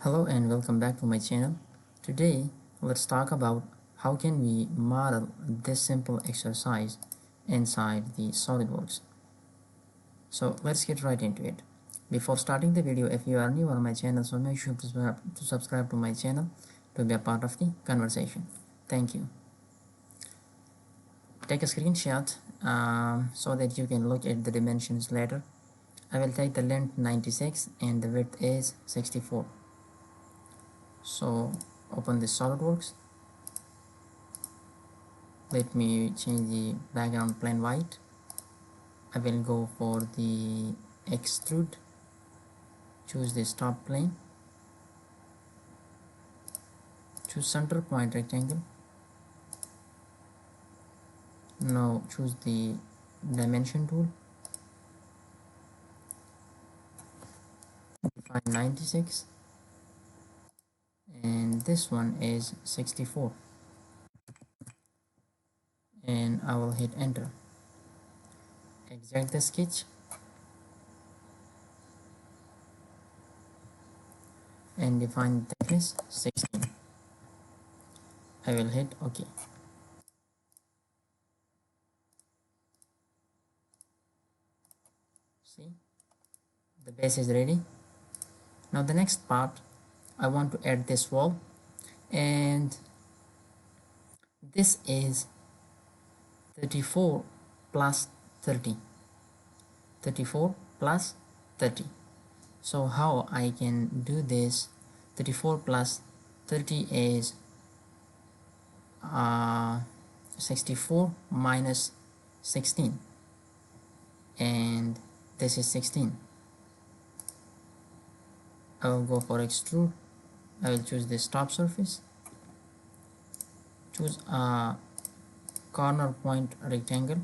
Hello and welcome back to my channel. Today let's talk about how can we model this simple exercise inside the SolidWorks. So let's get right into it. Before starting the video, if you are new on my channel, so make sure to subscribe to my channel to be a part of the conversation. Thank you. Take a screenshot so that you can look at the dimensions later. I will take the length 96 and the width is 64. So open the SolidWorks. Let me change the background plain white. I will go for the extrude, choose the top plane, choose center point rectangle. Now choose the dimension tool, define 96 and this one is 64 and I will hit enter. Extract the sketch and define thickness 16. I will hit OK. See, the base is ready. Now the next part, I want to add this wall, and this is 34 plus 30. 34 plus 30. So how I can do this? 34 plus 30 is 64 minus 16, and this is 16. I will go for extrude. I will choose this top surface, choose a corner point rectangle,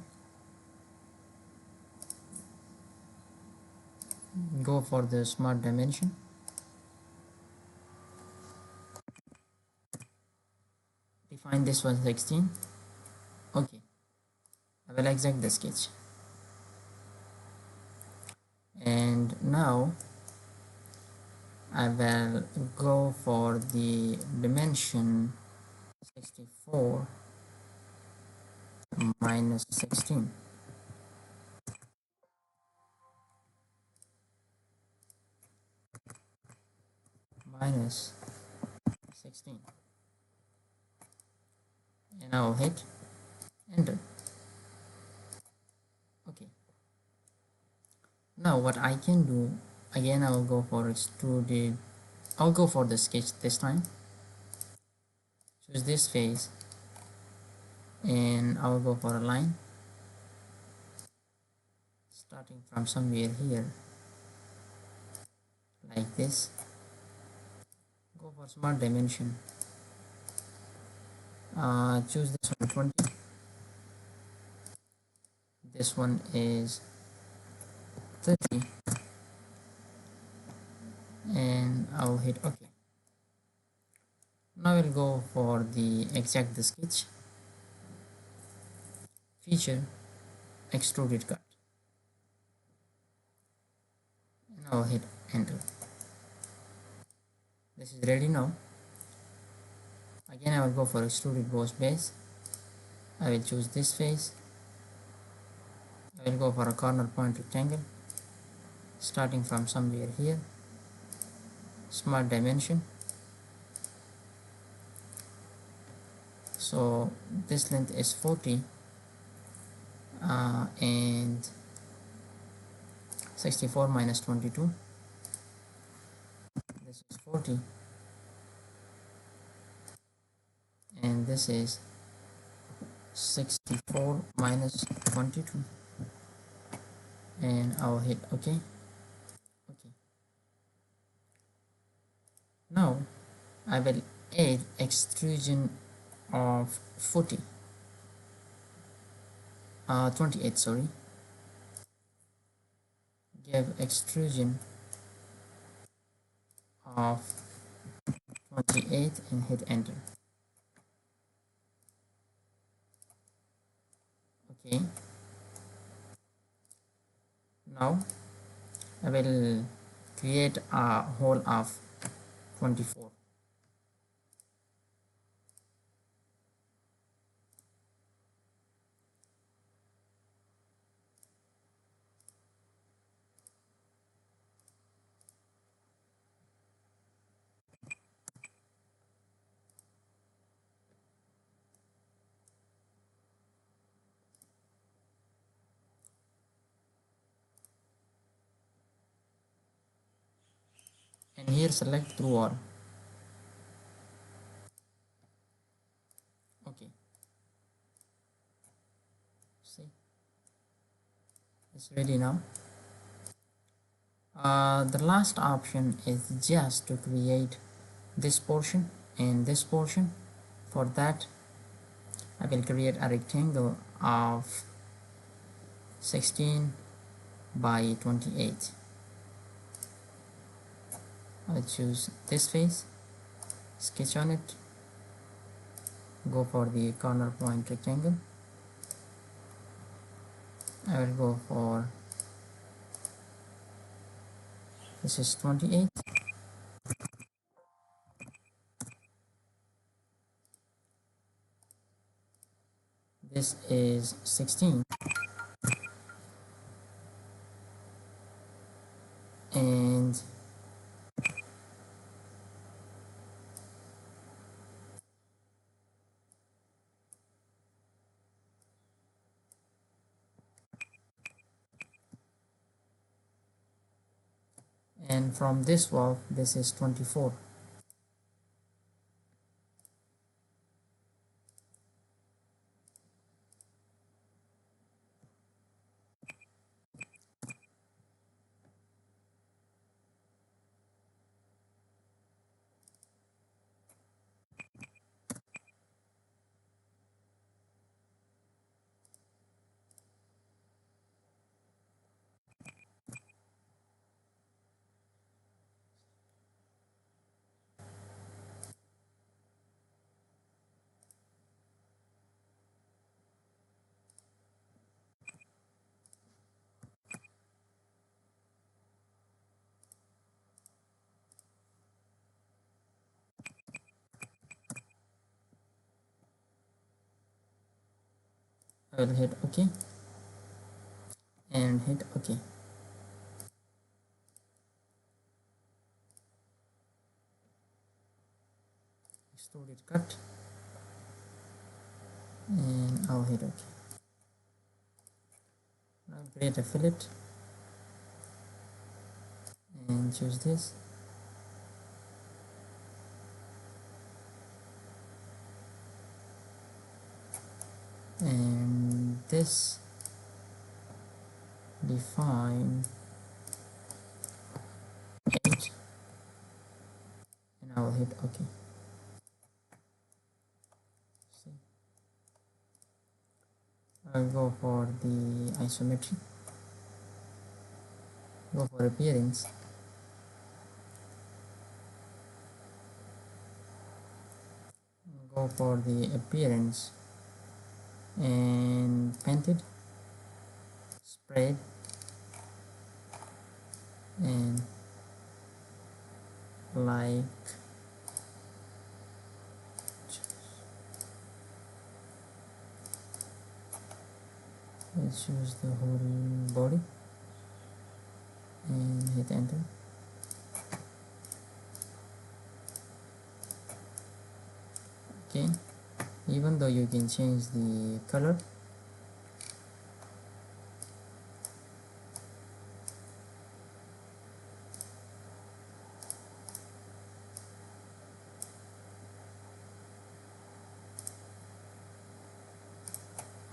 go for the smart dimension, define this one 16. Okay, I will execute the sketch, and now I will go for the dimension 64 minus 16. Minus 16, and I will hit enter. Okay, now what I can do, again I will go for extruded. I'll go for the sketch this time, choose this face, and I will go for a line starting from somewhere here like this. Go for smart dimension, choose this one 20, this one is 30, and I will hit OK. Now we'll go for the exact the sketch, feature, extruded cut, and I'll hit enter. This is ready now. Again I will go for extruded boss base. I will choose this face. I will go for a corner point rectangle starting from somewhere here, smart dimension. So this length is 40 and 64 minus 22, this is 40, and this is 64 minus 22, and I'll hit OK. Now I will add extrusion of 28, sorry, give extrusion of 28 and hit enter. Okay, now I will create a hole of 24. And here select true all. Okay, see, it's ready now. The last option is just to create this portion and this portion. For that, I will create a rectangle of 16 by 28. I'll choose this face, sketch on it, go for the corner point rectangle. I will go for, this is 28, this is 16, and from this wall this is 24. I will hit OK and hit OK. Extruded cut, and I'll hit OK. Now create a fillet and choose this. And this, define 8, and I will hit OK. See, I'll go for the isometry, go for appearance, go for the appearance and painted, spread, and like let's choose the whole body and hit enter. Okay, even though you can change the color,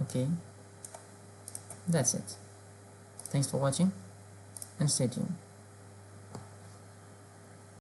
okay, that's it. Thanks for watching and stay tuned.